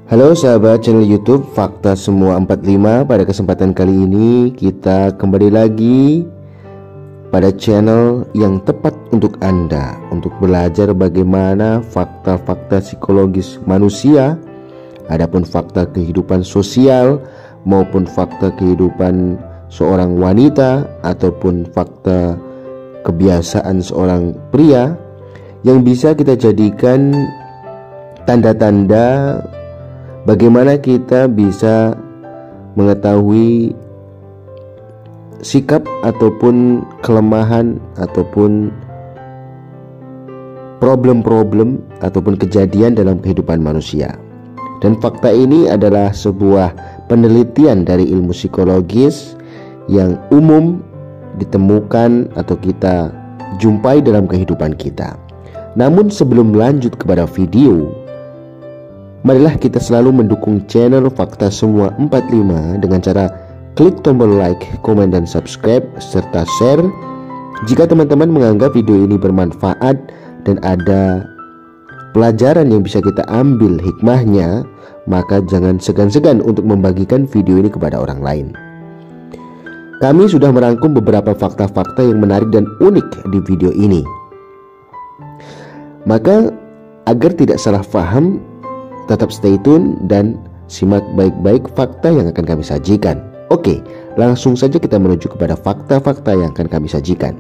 Halo sahabat channel YouTube Fakta Semua 45. Pada kesempatan kali ini kita kembali lagi pada channel yang tepat untuk Anda untuk belajar bagaimana fakta-fakta psikologis manusia, adapun fakta kehidupan sosial maupun fakta kehidupan seorang wanita ataupun fakta kebiasaan seorang pria yang bisa kita jadikan tanda-tanda bagaimana kita bisa mengetahui sikap ataupun kelemahan ataupun problem-problem ataupun kejadian dalam kehidupan manusia. Dan fakta ini adalah sebuah penelitian dari ilmu psikologis yang umum ditemukan atau kita jumpai dalam kehidupan kita. Namun sebelum lanjut kepada video, marilah kita selalu mendukung channel Fakta Semua 45 dengan cara klik tombol like, komen, dan subscribe serta share jika teman-teman menganggap video ini bermanfaat dan ada pelajaran yang bisa kita ambil hikmahnya, maka jangan segan-segan untuk membagikan video ini kepada orang lain. Kami sudah merangkum beberapa fakta-fakta yang menarik dan unik di video ini. Maka agar tidak salah paham, tetap stay tune dan simak baik-baik fakta yang akan kami sajikan. Oke, langsung saja kita menuju kepada fakta-fakta yang akan kami sajikan.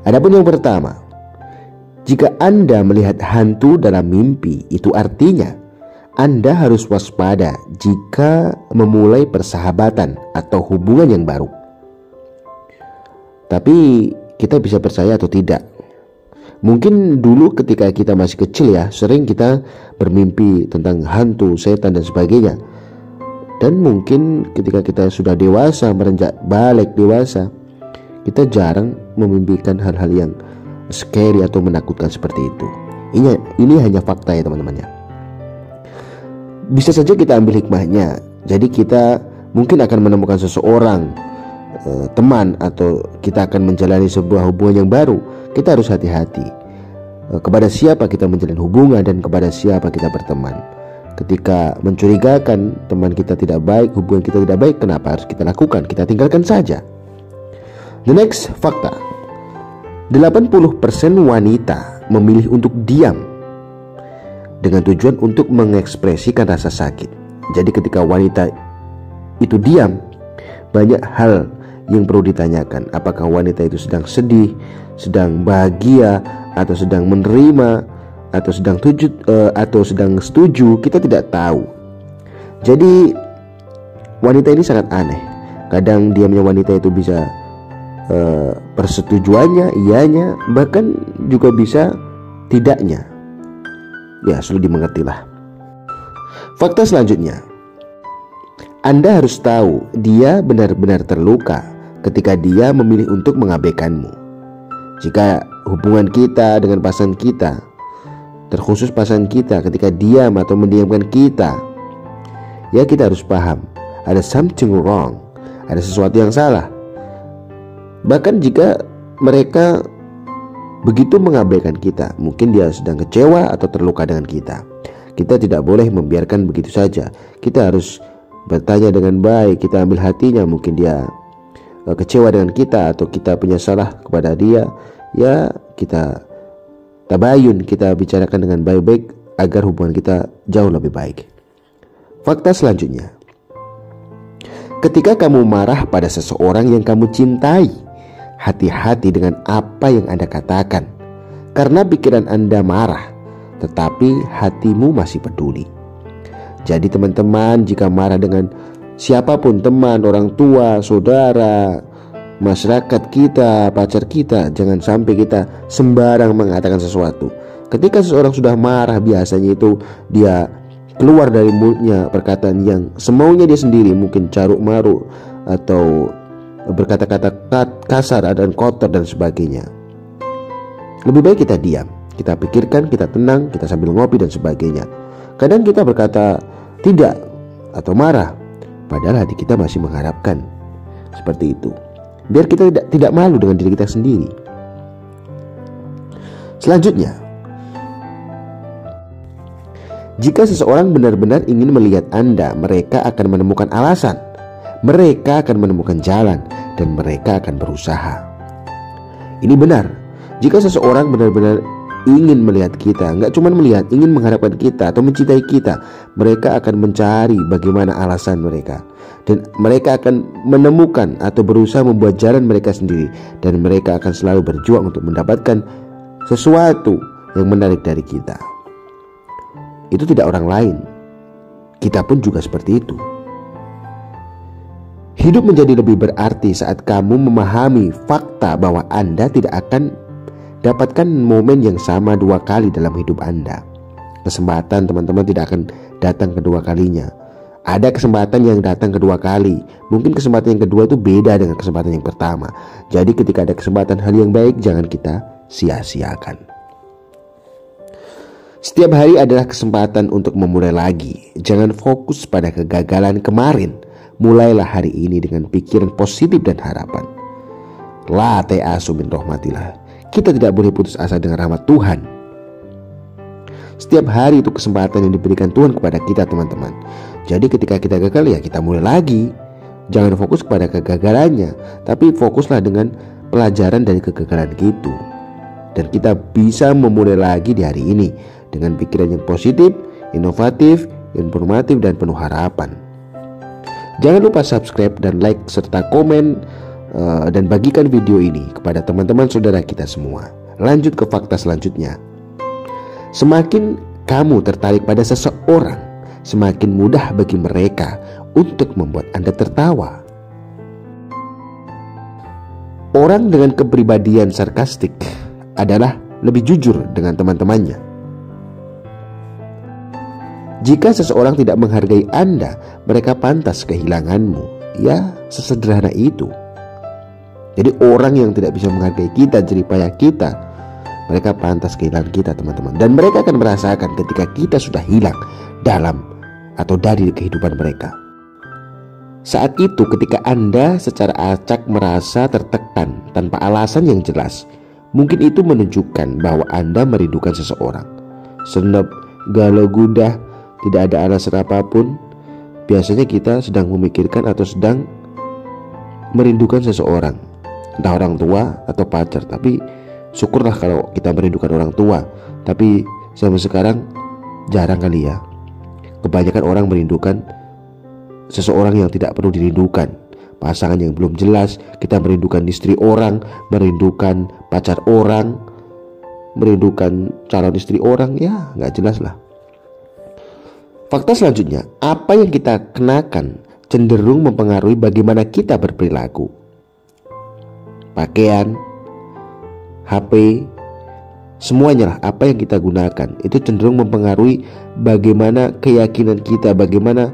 Adapun yang pertama, jika Anda melihat hantu dalam mimpi, itu artinya Anda harus waspada jika memulai persahabatan atau hubungan yang baru. Tapi kita bisa percaya atau tidak. Mungkin dulu ketika kita masih kecil ya, sering kita bermimpi tentang hantu, setan, dan sebagainya. Dan mungkin ketika kita sudah dewasa, beranjak balik dewasa, kita jarang memimpikan hal-hal yang scary atau menakutkan seperti itu. Ini hanya fakta ya teman-teman ya. Bisa saja kita ambil hikmahnya. Jadi kita mungkin akan menemukan seseorang, teman, atau kita akan menjalani sebuah hubungan yang baru. Kita harus hati-hati kepada siapa kita menjalin hubungan dan kepada siapa kita berteman. Ketika mencurigakan teman kita tidak baik, hubungan kita tidak baik, kenapa harus kita lakukan? Kita tinggalkan saja. The next fakta, 80% wanita memilih untuk diam dengan tujuan untuk mengekspresikan rasa sakit. Jadi ketika wanita itu diam, banyak hal yang perlu ditanyakan. Apakah wanita itu sedang sedih, sedang bahagia, atau sedang menerima, atau sedang setuju? Kita tidak tahu. Jadi wanita ini sangat aneh. Kadang diamnya wanita itu bisa persetujuannya, iyanya, bahkan juga bisa tidaknya. Ya, sulit dimengertilah. Fakta selanjutnya, Anda harus tahu dia benar-benar terluka ketika dia memilih untuk mengabaikanmu. Jika hubungan kita dengan pasangan kita, terkhusus pasangan kita, ketika diam atau mendiamkan kita, ya kita harus paham ada something wrong, ada sesuatu yang salah. Bahkan jika mereka begitu mengabaikan kita, mungkin dia sedang kecewa atau terluka dengan kita. Kita tidak boleh membiarkan begitu saja. Kita harus bertanya dengan baik, kita ambil hatinya. Mungkin dia kecewa dengan kita atau kita punya salah kepada dia, ya kita tabayun, kita bicarakan dengan baik-baik agar hubungan kita jauh lebih baik. Fakta selanjutnya, ketika kamu marah pada seseorang yang kamu cintai, hati-hati dengan apa yang Anda katakan, karena pikiran Anda marah tetapi hatimu masih peduli. Jadi teman-teman, jika marah dengan siapapun, teman, orang tua, saudara, masyarakat kita, pacar kita, jangan sampai kita sembarang mengatakan sesuatu. Ketika seseorang sudah marah, biasanya itu dia keluar dari mulutnya perkataan yang semaunya dia sendiri, mungkin caruk maruk atau berkata-kata kasar dan kotor dan sebagainya. Lebih baik kita diam, kita pikirkan, kita tenang, kita sambil ngopi dan sebagainya. Kadang kita berkata tidak atau marah, padahal hati kita masih mengharapkan seperti itu. Biar kita tidak malu dengan diri kita sendiri. Selanjutnya, Jika seseorang benar-benar ingin melihat Anda, mereka akan menemukan alasan, mereka akan menemukan jalan, dan mereka akan berusaha. Ini benar. Jika seseorang benar-benar ingin melihat kita, nggak cuma melihat, ingin mengharapkan kita atau mencintai kita, mereka akan mencari bagaimana alasan mereka, dan mereka akan menemukan atau berusaha membuat jalan mereka sendiri, dan mereka akan selalu berjuang untuk mendapatkan sesuatu yang menarik dari kita. Itu tidak orang lain, kita pun juga seperti itu. Hidup menjadi lebih berarti saat kamu memahami fakta bahwa Anda tidak akan dapatkan momen yang sama 2 kali dalam hidup Anda. Kesempatan teman-teman tidak akan datang kedua kalinya. Ada kesempatan yang datang kedua kali. Mungkin kesempatan yang kedua itu beda dengan kesempatan yang pertama. Jadi ketika ada kesempatan hal yang baik, jangan kita sia-siakan. Setiap hari adalah kesempatan untuk memulai lagi. Jangan fokus pada kegagalan kemarin. Mulailah hari ini dengan pikiran positif dan harapan. La ta'asu min rahmatillah. Kita tidak boleh putus asa dengan rahmat Tuhan. Setiap hari itu kesempatan yang diberikan Tuhan kepada kita, teman-teman. Jadi ketika kita gagal, ya kita mulai lagi. Jangan fokus kepada kegagalannya, tapi fokuslah dengan pelajaran dari kegagalan itu. Dan kita bisa memulai lagi di hari ini dengan pikiran yang positif, inovatif, informatif, dan penuh harapan. Jangan lupa subscribe dan like serta komen dan bagikan video ini kepada teman-teman saudara kita semua. Lanjut ke fakta selanjutnya. Semakin kamu tertarik pada seseorang, semakin mudah bagi mereka untuk membuat Anda tertawa. Orang dengan kepribadian sarkastik adalah lebih jujur dengan teman-temannya. Jika seseorang tidak menghargai Anda, mereka pantas kehilanganmu. Ya, sesederhana itu. Jadi orang yang tidak bisa menghargai kita, jeripayah kita, mereka pantas kehilangan kita, teman-teman. Dan mereka akan merasakan ketika kita sudah hilang dalam atau dari kehidupan mereka. Saat itu ketika Anda secara acak merasa tertekan tanpa alasan yang jelas, mungkin itu menunjukkan bahwa Anda merindukan seseorang. Senep, galau gundah, tidak ada alasan apapun, biasanya kita sedang memikirkan atau sedang merindukan seseorang, entah orang tua atau pacar. Tapi syukurlah kalau kita merindukan orang tua. Tapi zaman sekarang jarang kali ya. Kebanyakan orang merindukan seseorang yang tidak perlu dirindukan, pasangan yang belum jelas. Kita merindukan istri orang, merindukan pacar orang, merindukan calon istri orang, ya nggak jelas lah. Fakta selanjutnya, apa yang kita kenakan cenderung mempengaruhi bagaimana kita berperilaku. Pakaian, HP, semuanya lah, apa yang kita gunakan itu cenderung mempengaruhi bagaimana keyakinan kita, bagaimana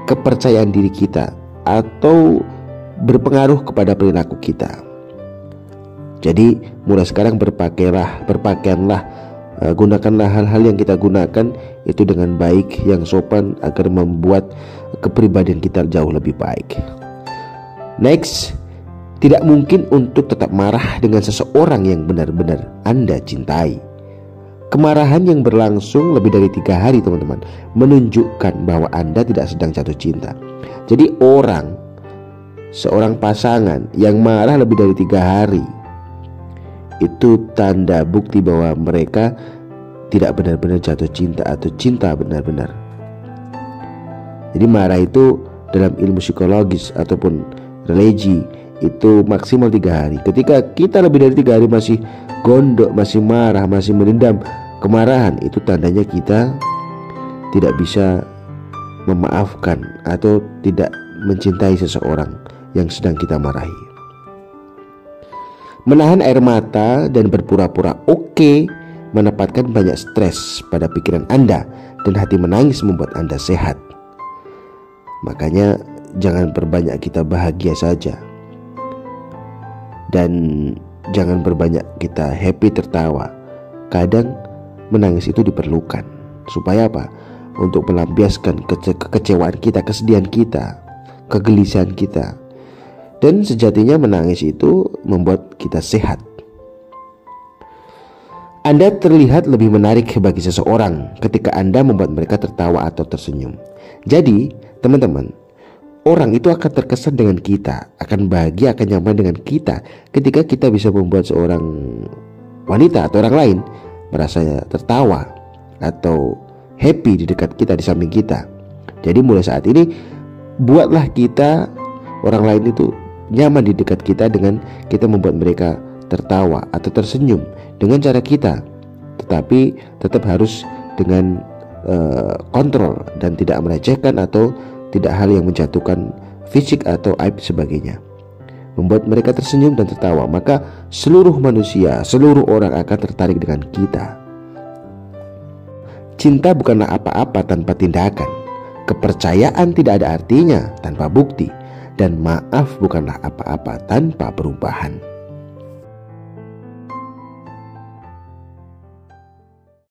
kepercayaan diri kita, atau berpengaruh kepada perilaku kita. Jadi mulai sekarang berpakaianlah, gunakanlah hal-hal yang kita gunakan itu dengan baik, yang sopan, agar membuat kepribadian kita jauh lebih baik. Next, tidak mungkin untuk tetap marah dengan seseorang yang benar-benar Anda cintai. Kemarahan yang berlangsung lebih dari 3 hari, teman-teman, menunjukkan bahwa Anda tidak sedang jatuh cinta. Jadi seorang pasangan yang marah lebih dari 3 hari, itu tanda bukti bahwa mereka tidak benar-benar jatuh cinta atau cinta benar-benar. Jadi marah itu dalam ilmu psikologis ataupun religi itu maksimal 3 hari. Ketika kita lebih dari 3 hari masih gondok, masih marah, masih menendam kemarahan, itu tandanya kita tidak bisa memaafkan atau tidak mencintai seseorang yang sedang kita marahi. Menahan air mata dan berpura-pura oke menempatkan banyak stres pada pikiran Anda, dan hati menangis membuat Anda sehat. Makanya jangan perbanyak kita bahagia saja, dan jangan berbanyak kita happy, tertawa. Kadang menangis itu diperlukan. Supaya apa? Untuk melampiaskan kekecewaan kita, kesedihan kita, kegelisahan kita. Dan sejatinya menangis itu membuat kita sehat. Anda terlihat lebih menarik bagi seseorang ketika Anda membuat mereka tertawa atau tersenyum. Jadi, teman-teman, orang itu akan terkesan dengan kita, akan bahagia, akan nyaman dengan kita ketika kita bisa membuat seorang wanita atau orang lain merasa tertawa atau happy di dekat kita, di samping kita. Jadi mulai saat ini, buatlah kita, orang lain itu nyaman di dekat kita dengan kita membuat mereka tertawa atau tersenyum dengan cara kita, tetapi tetap harus dengan kontrol dan tidak melecehkan atau tidak hal yang menjatuhkan fisik atau aib sebagainya. Membuat mereka tersenyum dan tertawa, maka seluruh manusia, seluruh orang akan tertarik dengan kita. Cinta bukanlah apa-apa tanpa tindakan. Kepercayaan tidak ada artinya tanpa bukti. Dan maaf bukanlah apa-apa tanpa perubahan.